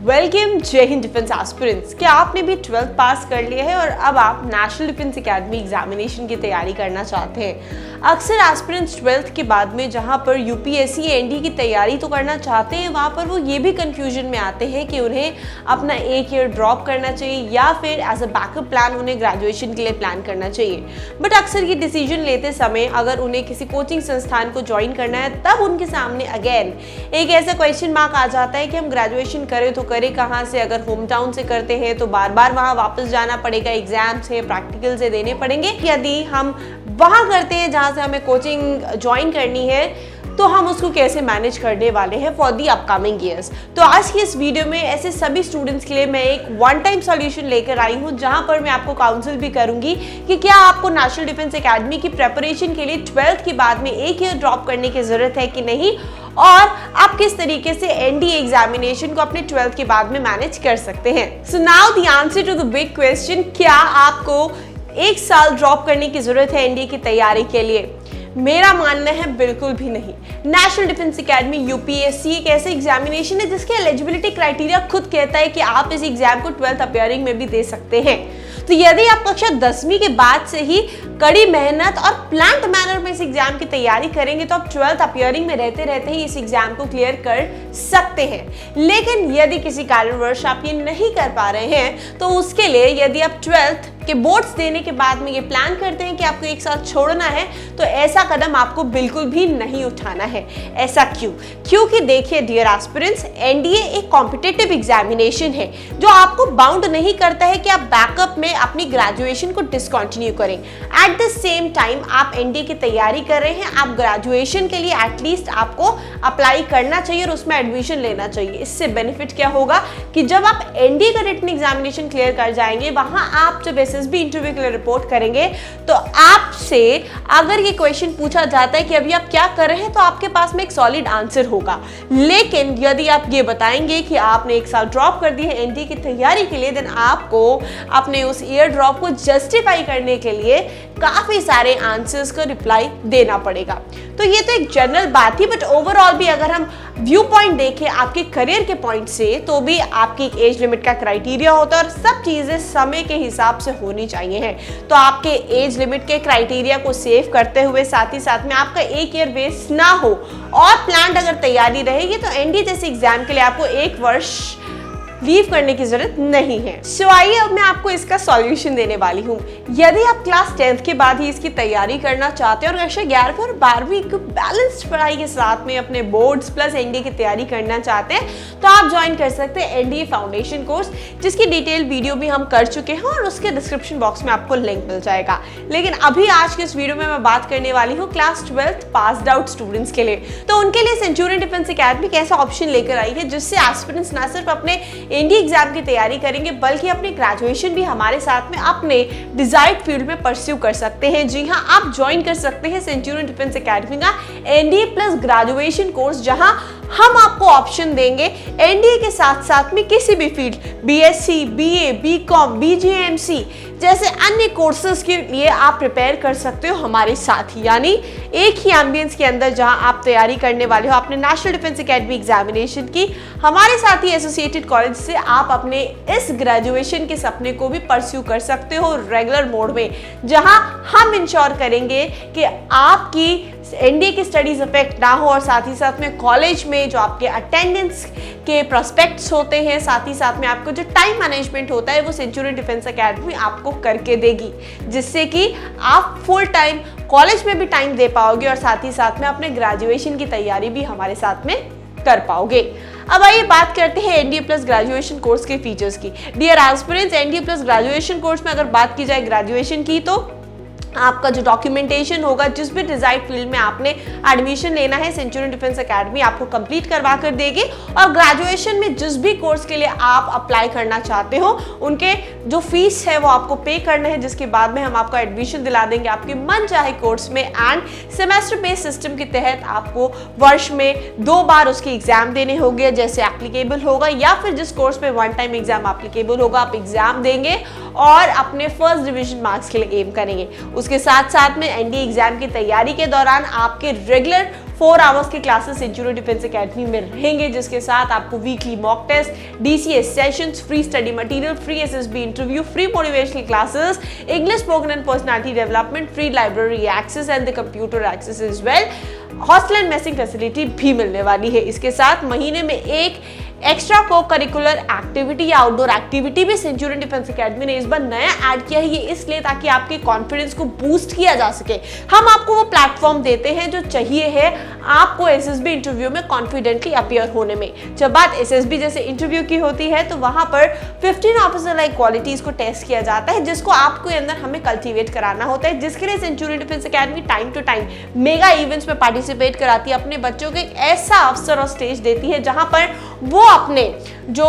Welcome जय Hind defence aspirants. क्या आपने भी 12th पास कर लिया है और अब आप नेशनल डिफेंस एकेडमी एग्जामिनेशन की तैयारी करना चाहते हैं? अक्सर एस्पिरेंट्स 12th के बाद में जहां पर यूपीएससी एनडी की तैयारी तो करना चाहते हैं, वहां पर वो ये भी कंफ्यूजन में आते हैं कि उन्हें अपना एक ईयर ड्रॉप करना चाहिए या फिर एज अ बैकअप प्लान उन्हें ग्रेजुएशन के लिए प्लान करना चाहिए। बट अक्सर ये डिसीजन लेते समय अगर उन्हें किसी कोचिंग संस्थान को ज्वाइन करना है, तब उनके सामने अगेन एक ऐसा क्वेश्चन मार्क आ जाता है कि हम ग्रेजुएशन करें तो करें कहाँ से? अगर होम टाउन से करते हैं तो बार बार वहाँ वापस जाना पड़ेगा, एग्जाम्स है, प्रैक्टिकल से देने पड़ेंगे। यदि हम वहाँ करते हैं जहाँ से हमें कोचिंग ज्वाइन करनी है, तो हम उसको कैसे मैनेज करने वाले हैं फॉर दी अपकमिंग ईयर्स। तो आज की इस वीडियो में ऐसे सभी स्टूडेंट्स के लिए मैं एक वन टाइम सॉल्यूशन लेकर आई हूँ, जहां पर मैं आपको काउंसिल भी करूंगी कि क्या आपको नेशनल डिफेंस एकेडमी की प्रिपरेशन के लिए 12th के बाद में एक ईयर ड्रॉप करने की जरूरत है कि नहीं, और आप किस तरीके से एनडीए एग्जामिनेशन को अपने 12th के बाद में मैनेज कर सकते हैं। So now the answer to the big question, क्या आपको एक साल ड्रॉप करने की जरूरत है एनडीए की तैयारी के लिए? मेरा मानना है बिल्कुल भी नहीं। नेशनल डिफेंस एकेडमी यूपीएससी एक ऐसे एग्जामिनेशन है जिसके एलिजिबिलिटी क्राइटेरिया खुद कहता है कि आप इस एग्जाम को 12th अपीयरिंग में भी दे सकते हैं। तो यदि आप कक्षा 10वीं के बाद से ही कड़ी मेहनत और प्लान्ड मैनर में इस एग्जाम की तैयारी करेंगे, तो आप 12th अपीयरिंग में रहते रहते ही इस एग्जाम को क्लियर कर सकते हैं। लेकिन यदि किसी कारणवश आप ये नहीं कर पा रहे हैं, तो उसके लिए यदि आप 12th के बोर्ड्स देने के बाद में ये प्लान करते हैं कि आपको एक साथ छोड़ना है, तो ऐसा कदम आपको बिल्कुल भी नहीं उठाना है। ऐसा क्यों? क्योंकि देखिए डियर एस्पिरेंट्स, एनडीए एक कॉम्पिटिटिव एग्जामिनेशन है जो आपको बाउंड नहीं करता है कि आप बैकअप में अपनी ग्रेजुएशन को डिसकंटिन्यू करें। एट द सेम टाइम आप एनडीए की तैयारी कर रहे हैं, आप ग्रेजुएशन के लिए एटलीस्ट आपको अप्लाई करना चाहिए और उसमें एडमिशन लेना चाहिए। इससे बेनिफिट क्या होगा कि जब आप एनडीए का रिटन एग्जामिनेशन क्लियर कर जाएंगे, वहां आप जब एसएसबी इंटरव्यू के लिए रिपोर्ट करेंगे, तो आपसे अगर ये क्वेश्चन पूछा जाता है कि अभी आप क्या कर रहे हैं, तो आपके पास में एक सॉलिड आंसर होगा। लेकिन यदि आप ये बताएंगे कि आपने एक साल ड्रॉप कर दी है एनडीए की तैयारी के लिए, देन आपको अपने उस ईयर ड्रॉप को जस्टिफाई करने के लिए काफी सारे आंसर्स का रिप्लाई देना पड़ेगा। तो ये तो एक जनरल बात थी, बट ओवरऑल भी अगर हम व्यू पॉइंट देखें आपके करियर के पॉइंट से, तो भी आपकी एक एज लिमिट का क्राइटेरिया होता है और सब चीजें समय के हिसाब से होनी चाहिए है। तो आपके एज लिमिट के क्राइटेरिया को सेव करते हुए साथ ही साथ में आपका एक ईयर वेस्ट ना हो और प्लान्ड अगर तैयारी रहेगी, तो एनडीए जैसे एग्जाम के लिए आपको एक वर्ष लीव करने की जरूरत नहीं है। सो आइए अब मैं आपको इसका सॉल्यूशन देने वाली हूँ। यदि आप क्लास 10th के बाद ही इसकी तैयारी करना चाहते हैं और कक्षा 11वीं और 12वीं को बैलेंस्ड पढ़ाई के साथ में अपने बोर्ड्स प्लस एनडीए की तैयारी करना चाहते हैं, तो आप ज्वाइन कर सकते हैं एनडीए फाउंडेशन कोर्स, जिसकी डिटेल वीडियो भी हम कर चुके हैं और उसके डिस्क्रिप्शन बॉक्स में आपको लिंक मिल जाएगा। लेकिन अभी आज के इस वीडियो में मैं बात करने वाली हूँ class 12th passed out students के लिए। तो उनके लिए सेंचुरियन डिफेंस एकेडमी एक ऐसा ऑप्शन लेकर आई है जिससे एस्पिरेंट्स ना सिर्फ अपने एनडीए एग्जाम की तैयारी करेंगे, बल्कि अपनी ग्रेजुएशन भी हमारे साथ में अपने डिजायर्ड फील्ड में परस्यू कर सकते हैं। जी हां, आप ज्वाइन कर सकते हैं सेंचुरियन डिफेंस एकेडमी का एनडीए प्लस ग्रेजुएशन कोर्स, जहां हम आपको ऑप्शन देंगे एनडीए के साथ साथ में किसी भी field, BSc, BA, BCom, BGMC जैसे अन्य कोर्सेज के लिए आप प्रिपेयर कर सकते हो हमारे साथ ही। यानी एक ही एम्बियंस के अंदर जहां आप तैयारी करने वाले हो अपने नेशनल डिफेंस एकेडमी एग्जामिनेशन की, हमारे साथ ही एसोसिएटेड कॉलेज से आप अपने इस ग्रेजुएशन के सपने को भी परस्यू कर सकते हो रेगुलर मोड में, जहां हम इंश्योर करेंगे कि आपकी एनडीए की स्टडीज इफेक्ट ना हो और साथ ही साथ में कॉलेज में जो आपके अटेंडेंस के प्रोस्पेक्ट्स होते हैं, साथ ही साथ में आपको जो टाइम मैनेजमेंट होता है, वो सेंचुरियन डिफेंस एकेडमी आपको करके देगी, जिससे कि आप फुल टाइम कॉलेज में भी टाइम दे पाओगे और साथ ही साथ में अपने ग्रेजुएशन की तैयारी भी हमारे साथ में कर पाओगे। अब आइए बात करते हैं एनडीए प्लस ग्रेजुएशन कोर्स के फीचर्स की। Dear aspirants, NDA plus graduation course में अगर बात की जाए ग्रेजुएशन की, तो आपका जो डॉक्यूमेंटेशन होगा, जिस भी डिजायर्ड फील्ड में आपने एडमिशन लेना है, सेंचुरियन डिफेंस एकेडमी आपको कंप्लीट करवा कर देगी। और ग्रेजुएशन में जिस भी कोर्स के लिए आप अप्लाई करना चाहते हो, उनके जो फीस है वो आपको पे करना है, जिसके बाद में हम आपको एडमिशन दिला देंगे आपके मन चाहे कोर्स में। एंड सेमेस्टर बेस्ड सिस्टम के तहत आपको वर्ष में 2 बार उसके एग्जाम देने होंगे, जैसे एप्लीकेबल होगा, या फिर जिस कोर्स में वन टाइम एग्जाम एप्लीकेबल होगा आप एग्जाम देंगे और अपने फर्स्ट डिवीजन मार्क्स के लिए एम करेंगे। उसके साथ साथ में एनडीए एग्जाम की तैयारी के दौरान आपके रेगुलर 4 आवर्स की क्लासेस सेंचुरियन डिफेंस एकेडमी में रहेंगे, जिसके साथ आपको weekly mock test, DCS sessions, free study material, free SSB interview, free motivational classes, English spoken and personality development, free library access and the computer access as well. Hostel and messing facility भी मिलने वाली है। इसके साथ महीने में एक extra को करिकुलर एक्टिविटी या आउटडोर एक्टिविटी भी सेंचुरियन डिफेंस एकेडमी ने इस बार नया ऐड किया है। ये इसलिए ताकि आपके कॉन्फिडेंस को बूस्ट किया जा सके। हम आपको वो प्लेटफॉर्म देते हैं जो चाहिए है आपको एसएसबी इंटरव्यू में कॉन्फिडेंटली अपीयर होने में। जब बात एसएसबी जैसे इंटरव्यू की होती है तो वहां पर 15 ऑफिसर लाइक क्वालिटीज को टेस्ट किया जाता है, जिसको आपके अंदर हमें कल्टीवेट कराना होता है, जिसके लिए Centurion Defence Academy time to time mega events में पार्टिसिपेट कराती है। अपने बच्चों को एक ऐसा अवसर और स्टेज देती है जहां पर वो अपने जो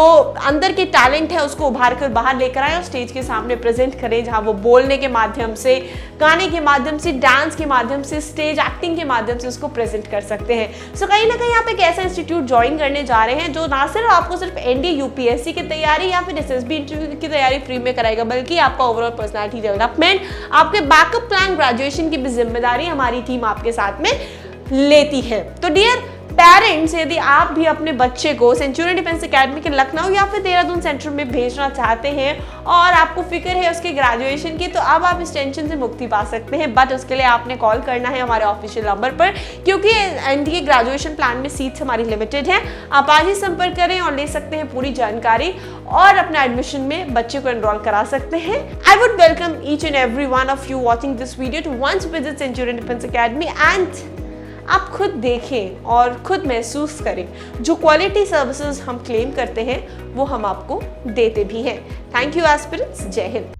अंदर के टैलेंट है उसको उभार कर बाहर लेकर आए और स्टेज के सामने प्रेजेंट करें, जहां वो बोलने के माध्यम से, गाने के माध्यम से, डांस के माध्यम से, स्टेज एक्टिंग के माध्यम से उसको प्रेजेंट कर सकते हैं। सो कहीं ना कहीं आप एक ऐसा इंस्टीट्यूट ज्वाइन करने जा रहे हैं जो ना सिर्फ आपको सिर्फ एनडीए यूपीएससी की तैयारी या फिर एसएसबी इंटरव्यू की तैयारी फ्री में कराएगा, बल्कि आपका ओवरऑल पर्सनालिटी डेवलपमेंट, आपके बैकअप प्लान, ग्रेजुएशन की भी जिम्मेदारी हमारी टीम आपके साथ में लेती है। तो डियर पेरेंट्स, यदि आप भी अपने बच्चे को सेंचुरियन डिफेंस एकेडमी के लखनऊ या फिर देहरादून सेंटर में भेजना चाहते हैं और आपको फिक्र है उसके ग्रेजुएशन की, तो अब आप इस टेंशन से मुक्ति पा सकते हैं। बट उसके लिए आपने कॉल करना है हमारे ऑफिशियल नंबर पर, क्योंकि एनडीए ग्रेजुएशन प्लान में सीट्स हमारी लिमिटेड हैं। आप आज ही संपर्क करें और ले सकते हैं पूरी जानकारी और अपना एडमिशन में बच्चे को एनरोल करा सकते हैं। I would welcome each and every one of you watching this video to once visit Centurion Defence Academy and आप खुद देखें और खुद महसूस करें जो क्वालिटी सर्विसेज हम क्लेम करते हैं वो हम आपको देते भी हैं। Thank you aspirants. जय हिंद।